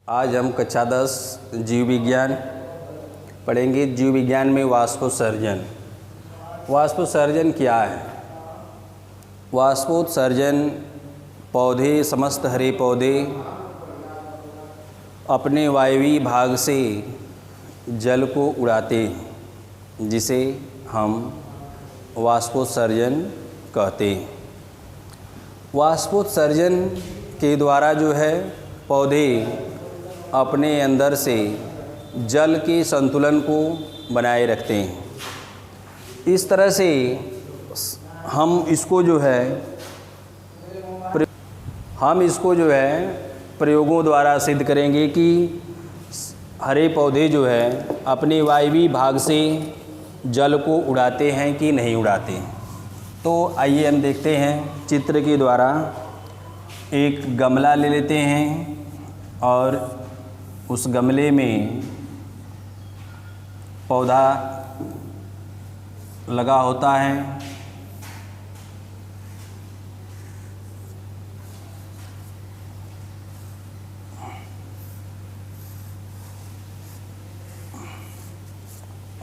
आज हम कक्षा 10 जीव विज्ञान पढ़ेंगे। जीव विज्ञान में वाष्पोत्सर्जन। वाष्पोत्सर्जन क्या है? वाष्पोत्सर्जन पौधे, समस्त हरे पौधे अपने वायवीय भाग से जल को उड़ाते हैं, जिसे हम वाष्पोत्सर्जन कहते हैं। वाष्पोत्सर्जन के द्वारा जो है पौधे अपने अंदर से जल के संतुलन को बनाए रखते हैं। इस तरह से हम इसको जो है प्रयोगों द्वारा सिद्ध करेंगे कि हरे पौधे जो है अपने वायवीय भाग से जल को उड़ाते हैं कि नहीं उड़ाते हैं। तो आइए हम देखते हैं चित्र के द्वारा। एक गमला ले लेते हैं और उस गमले में पौधा लगा होता है।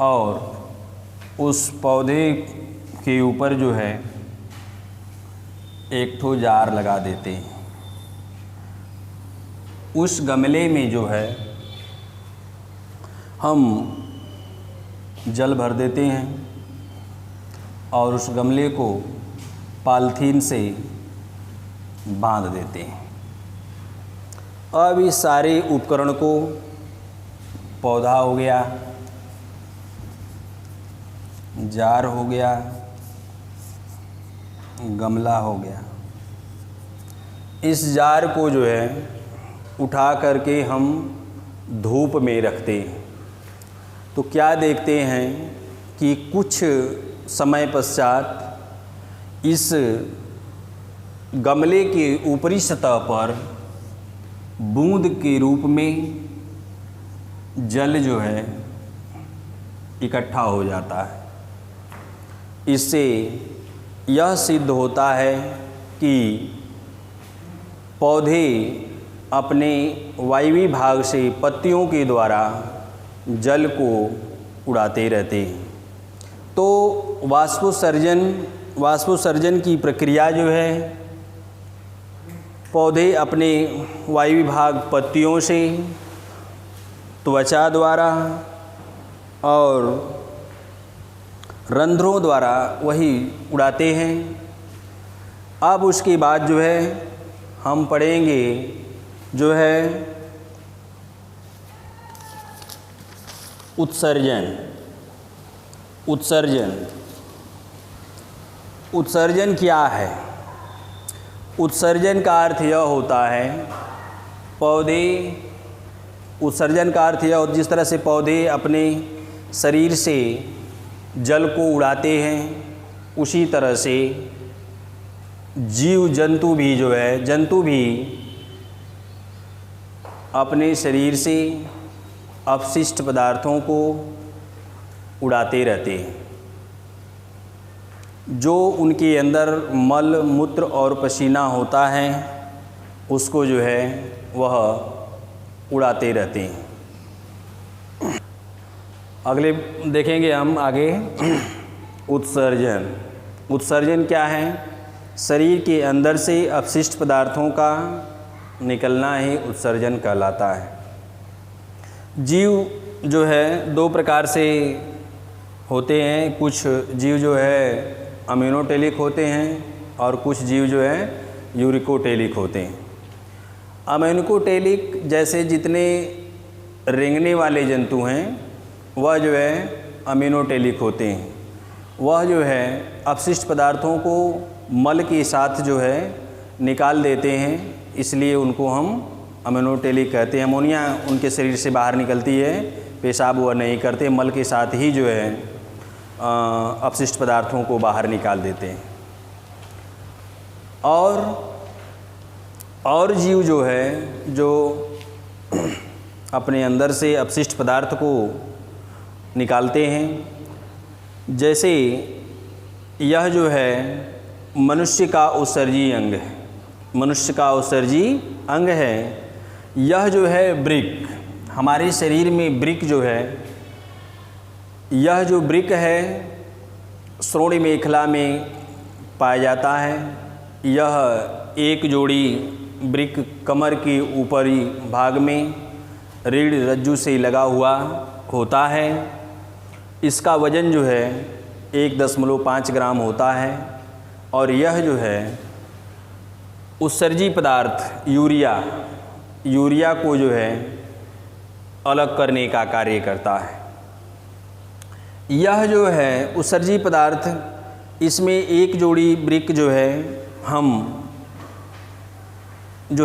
और उस पौधे के ऊपर जो है एक ठो जार लगा देते हैं। उस गमले में जो है हम जल भर देते हैं और उस गमले को पॉलीथीन से बांध देते हैं। अब इस सारे उपकरण को, पौधा हो गया, जार हो गया, गमला हो गया, इस जार को जो है उठा करके हम धूप में रखते हैं। तो क्या देखते हैं कि कुछ समय पश्चात इस गमले के ऊपरी सतह पर बूंद के रूप में जल जो है इकट्ठा हो जाता है। इससे यह सिद्ध होता है कि पौधे अपने वायवीय भाग से पत्तियों के द्वारा जल को उड़ाते रहते हैं। तो वाष्पोत्सर्जन की प्रक्रिया जो है पौधे अपने वायवीय भाग पत्तियों से, त्वचा द्वारा और रंध्रों द्वारा वही उड़ाते हैं। अब उसके बाद जो है हम पढ़ेंगे जो है उत्सर्जन क्या है? उत्सर्जन का अर्थ यह होता है उत्सर्जन का अर्थ यह, जिस तरह से पौधे अपने शरीर से जल को उड़ाते हैं, उसी तरह से जंतु भी अपने शरीर से अपशिष्ट पदार्थों को उड़ाते रहते हैं। जो उनके अंदर मल, मूत्र और पसीना होता है उसको जो है वह उड़ाते रहते हैं। अगले देखेंगे हम आगे उत्सर्जन क्या है? शरीर के अंदर से अपशिष्ट पदार्थों का निकलना ही उत्सर्जन कहलाता है। जीव जो है दो प्रकार से होते हैं। कुछ जीव जो है अमीनोटेलिक होते हैं और कुछ जीव जो है यूरिकोटेलिक होते हैं। अमीनोटेलिक जैसे जितने रेंगने वाले जंतु हैं वह जो है अमीनोटेलिक होते हैं। वह जो है अपशिष्ट पदार्थों को मल के साथ जो है निकाल देते हैं, इसलिए उनको हम अमीनोटेलिक कहते हैं। अमोनिया उनके शरीर से बाहर निकलती है, पेशाब वह नहीं करते, मल के साथ ही जो है अपशिष्ट पदार्थों को बाहर निकाल देते हैं। और जीव जो है जो अपने अंदर से अपशिष्ट पदार्थ को निकालते हैं, जैसे यह जो है मनुष्य का उत्सर्जी अंग है। यह जो है वृक्क, हमारे शरीर में वृक्क जो है, यह जो वृक्क है श्रोणि मेखला में पाया जाता है। यह एक जोड़ी वृक्क कमर के ऊपरी भाग में रीढ़ रज्जु से लगा हुआ होता है। इसका वजन जो है 1.5 ग्राम होता है और यह जो है उत्सर्जी पदार्थ यूरिया को जो है अलग करने का कार्य करता है। यह जो है उत्सर्जी पदार्थ, इसमें एक जोड़ी वृक्क जो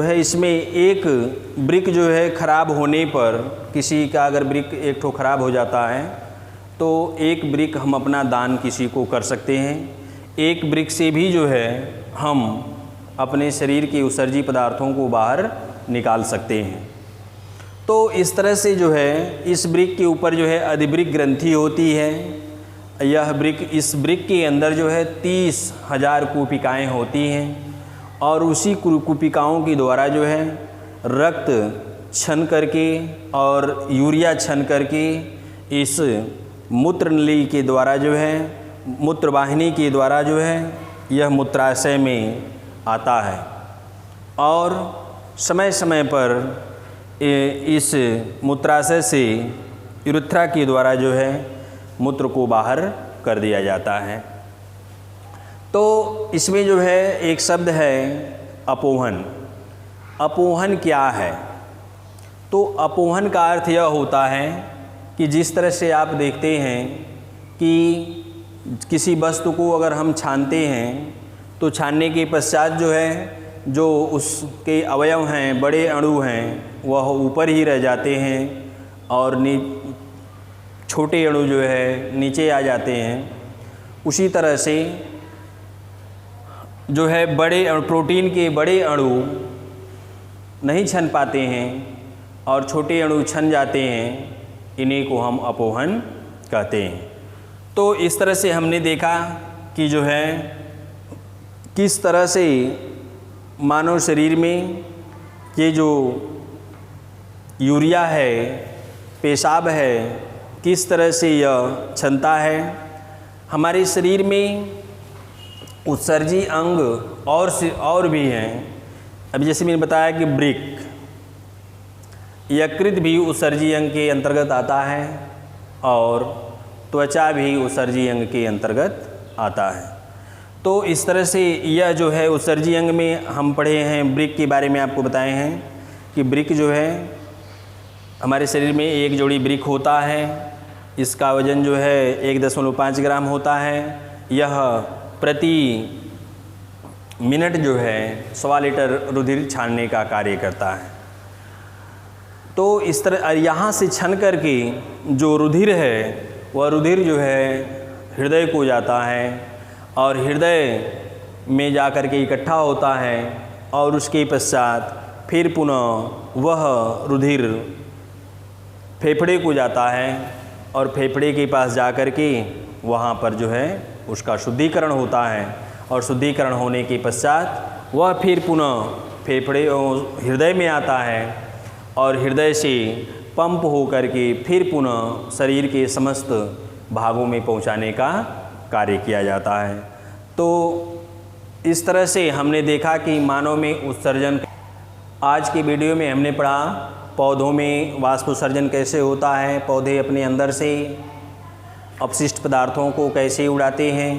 है इसमें एक वृक्क जो है खराब होने पर, किसी का अगर वृक्क एक ठो खराब हो जाता है तो एक वृक्क हम अपना दान किसी को कर सकते हैं। एक वृक्क से भी जो है हम अपने शरीर के उत्सर्जी पदार्थों को बाहर निकाल सकते हैं। तो इस तरह से जो है इस वृक्क के ऊपर जो है अधिवृक्क ग्रंथि होती है। यह वृक्क, इस वृक्क के अंदर जो है 30,000 कूपिकाएँ होती हैं और उसी कूपिकाओं के द्वारा जो है रक्त छन करके और यूरिया छन करके इस मूत्र नली के द्वारा जो है, मूत्र वाहिनी के द्वारा जो है यह मूत्राशय में आता है और समय समय पर इस मूत्राशय से यूरेथ्रा के द्वारा जो है मूत्र को बाहर कर दिया जाता है। तो इसमें जो है एक शब्द है अपोहन। अपोहन क्या है? तो अपोहन का अर्थ यह होता है कि जिस तरह से आप देखते हैं कि किसी वस्तु को अगर हम छानते हैं तो छानने के पश्चात जो है जो उसके अवयव हैं, बड़े अणु हैं, वह ऊपर ही रह जाते हैं और छोटे अणु जो है नीचे आ जाते हैं। उसी तरह से जो है बड़े प्रोटीन के बड़े अणु नहीं छन पाते हैं और छोटे अणु छन जाते हैं, इन्हीं को हम अपोहन कहते हैं। तो इस तरह से हमने देखा कि जो है किस तरह से मानव शरीर में ये जो यूरिया है, पेशाब है, किस तरह से यह छनता है। हमारे शरीर में उत्सर्जी अंग और भी हैं। अब जैसे मैंने बताया कि वृक्क, यकृत भी उत्सर्जी अंग के अंतर्गत आता है और त्वचा भी उत्सर्जी अंग के अंतर्गत आता है। तो इस तरह से यह जो है उत्सर्जी अंग में हम पढ़े हैं, वृक्क के बारे में आपको बताए हैं कि वृक्क जो है हमारे शरीर में एक जोड़ी वृक्क होता है। इसका वजन जो है 1.5 ग्राम होता है। यह प्रति मिनट जो है 1.25 लीटर रुधिर छानने का कार्य करता है। तो इस तरह यहाँ से छन करके जो रुधिर है वह रुधिर जो है हृदय को जाता है और हृदय में जा कर के इकट्ठा होता है और उसके पश्चात फिर पुनः वह रुधिर फेफड़े को जाता है और फेफड़े के पास जा कर के वहाँ पर जो है उसका शुद्धिकरण होता है और शुद्धिकरण होने के पश्चात वह फिर पुनः फेफड़े हृदय में आता है और हृदय से पंप हो करके फिर पुनः शरीर के समस्त भागों में पहुंचाने का कार्य किया जाता है। तो इस तरह से हमने देखा कि मानव में उत्सर्जन। आज की वीडियो में हमने पढ़ा पौधों में वाष्पोत्सर्जन कैसे होता है, पौधे अपने अंदर से अपशिष्ट पदार्थों को कैसे उड़ाते हैं।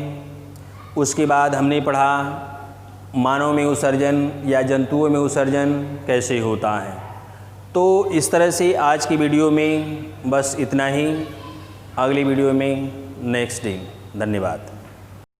उसके बाद हमने पढ़ा मानव में उत्सर्जन या जंतुओं में उत्सर्जन कैसे होता है। तो इस तरह से आज की वीडियो में बस इतना ही। अगली वीडियो में नेक्स्ट डे। धन्यवाद।